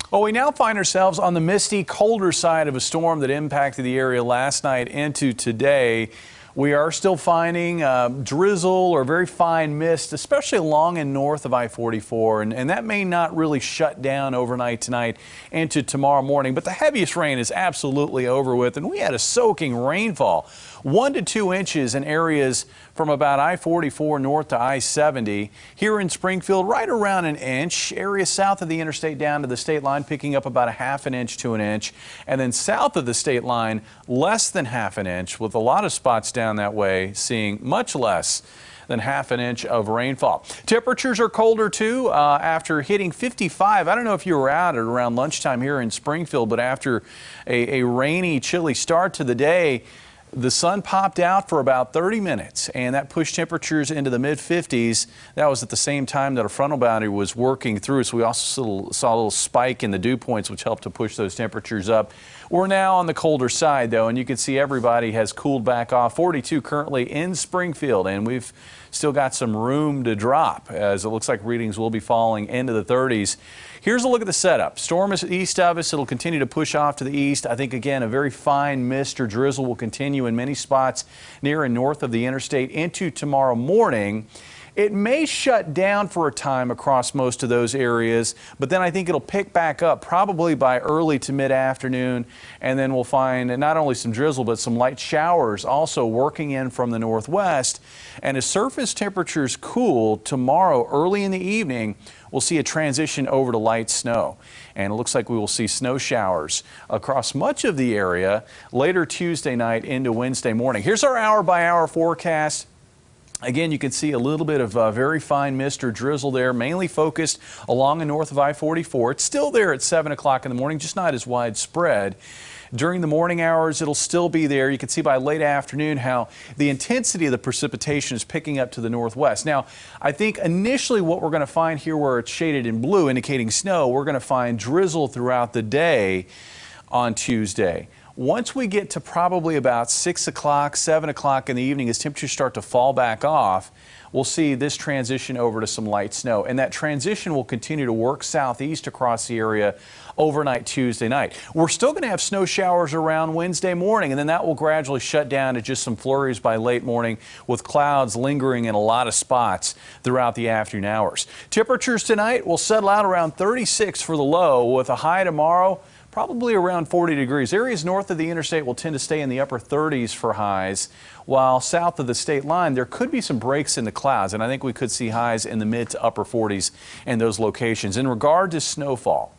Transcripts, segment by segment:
Well, we now find ourselves on the misty, colder side of a storm that impacted the area last night into today. We are still finding drizzle or very fine mist, especially along and north of I-44, and that may not really shut down overnight tonight into tomorrow morning. But the heaviest rain is absolutely over with, and we had a soaking rainfall, 1 to 2 inches in areas from about I-44 north to I-70. Here in Springfield, right around an inch. Areas south of the interstate down to the state line picking up about a ½ an inch to an inch, and then south of the state line less than ½ an inch, with a lot of spots down that way seeing much less than ½ an inch of rainfall. Temperatures are colder too after hitting 55. I don't know if you were out at around lunchtime here in Springfield, but after a rainy, chilly start to the day, the sun popped out for about 30 minutes, and that pushed temperatures into the mid-50s. That was at the same time that a frontal boundary was working through, so we also saw a little spike in the dew points, which helped to push those temperatures up. We're now on the colder side, though, and you can see everybody has cooled back off. 42 currently in Springfield, and we've still got some room to drop, as it looks like readings will be falling into the 30s. Here's a look at the setup. Storm is east of us. It'll continue to push off to the east. I think, again, a very fine mist or drizzle will continue in many spots near and north of the interstate into tomorrow morning. It may shut down for a time across most of those areas, but then I think it'll pick back up probably by early to mid-afternoon, and then we'll find not only some drizzle but some light showers also working in from the northwest. And as surface temperatures cool tomorrow early in the evening, we'll see a transition over to light snow. And it looks like we will see snow showers across much of the area later Tuesday night into Wednesday morning. Here's our hour-by-hour forecast. Again, you can see a little bit of very fine mist or drizzle there, mainly focused along and north of I-44. It's still there at 7 o'clock in the morning, just not as widespread. During the morning hours, it'll still be there. You can see by late afternoon how the intensity of the precipitation is picking up to the northwest. Now, I think initially what we're going to find here where it's shaded in blue, indicating snow, we're going to find drizzle throughout the day on Tuesday. Once we get to probably about 6 o'clock, 7 o'clock in the evening, as temperatures start to fall back off, we'll see this transition over to some light snow. And that transition will continue to work southeast across the area overnight Tuesday night. We're still going to have snow showers around Wednesday morning, and then that will gradually shut down to just some flurries by late morning, with clouds lingering in a lot of spots throughout the afternoon hours. Temperatures tonight will settle out around 36 for the low, with a high tomorrow probably around 40 degrees. Areas north of the interstate will tend to stay in the upper 30s for highs, while south of the state line there could be some breaks in the clouds, and I think we could see highs in the mid to upper 40s in those locations. In regard to snowfall,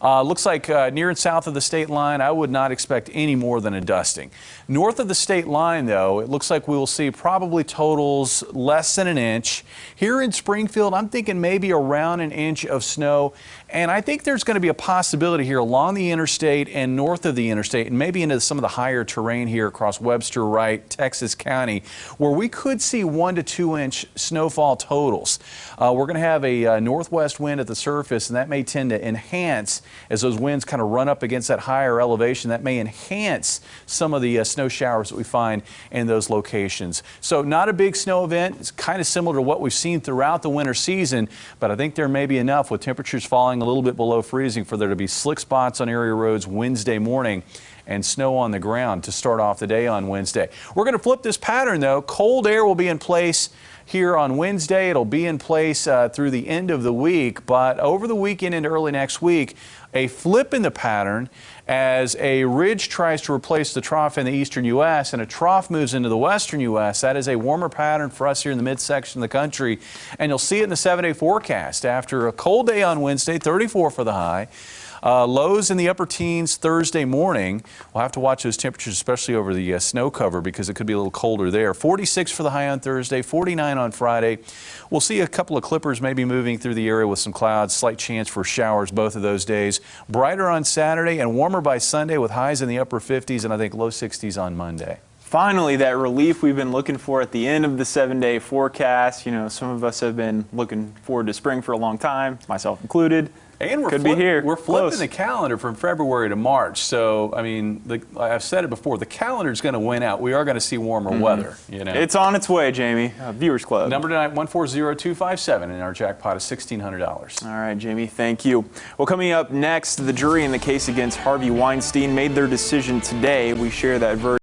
looks like near and south of the state line, I would not expect any more than a dusting. North of the state line, though, it looks like we will see probably totals less than an inch. Here in Springfield, I'm thinking maybe around an inch of snow. And I think there's going to be a possibility here along the interstate and north of the interstate, and maybe into some of the higher terrain here across Webster, Wright, Texas County, where we could see 1 to 2 inch snowfall totals. We're going to have a northwest wind at the surface, and that may tend to enhance as those winds kind of run up against that higher elevation. That may enhance some of the snow showers that we find in those locations. So not a big snow event. It's kind of similar to what we've seen throughout the winter season, but I think there may be enough with temperatures falling a little bit below freezing for there to be slick spots on area roads Wednesday morning and snow on the ground to start off the day on Wednesday. We're going to flip this pattern, though. Cold air will be in place here on Wednesday. It'll be in place through the end of the week, but over the weekend and early next week, a flip in the pattern as a ridge tries to replace the trough in the eastern U.S. and a trough moves into the western U.S. That is a warmer pattern for us here in the midsection of the country, and you'll see it in the 7-day forecast. After a cold day on Wednesday, 34 for the high. Lows in the upper teens Thursday morning. We'll have to watch those temperatures, especially over the snow cover, because it could be a little colder there. 46 for the high on Thursday, 49 on Friday. We'll see a couple of clippers maybe moving through the area with some clouds, slight chance for showers both of those days. Brighter on Saturday and warmer by Sunday with highs in the upper 50s and I think low 60s on Monday. Finally, that relief we've been looking for at the end of the 7-day forecast. You know, some of us have been looking forward to spring for a long time, myself included. And Could be here. We're flipping Close. the calendar from February to March. So, I mean, I've said it before, the calendar's going to win out. We are going to see warmer weather. You know, It's on its way, Jamie. Viewers Club. number tonight 140257, and our jackpot is $1,600. All right, Jamie, thank you. Well, coming up next, the jury in the case against Harvey Weinstein made their decision today. We share that verdict.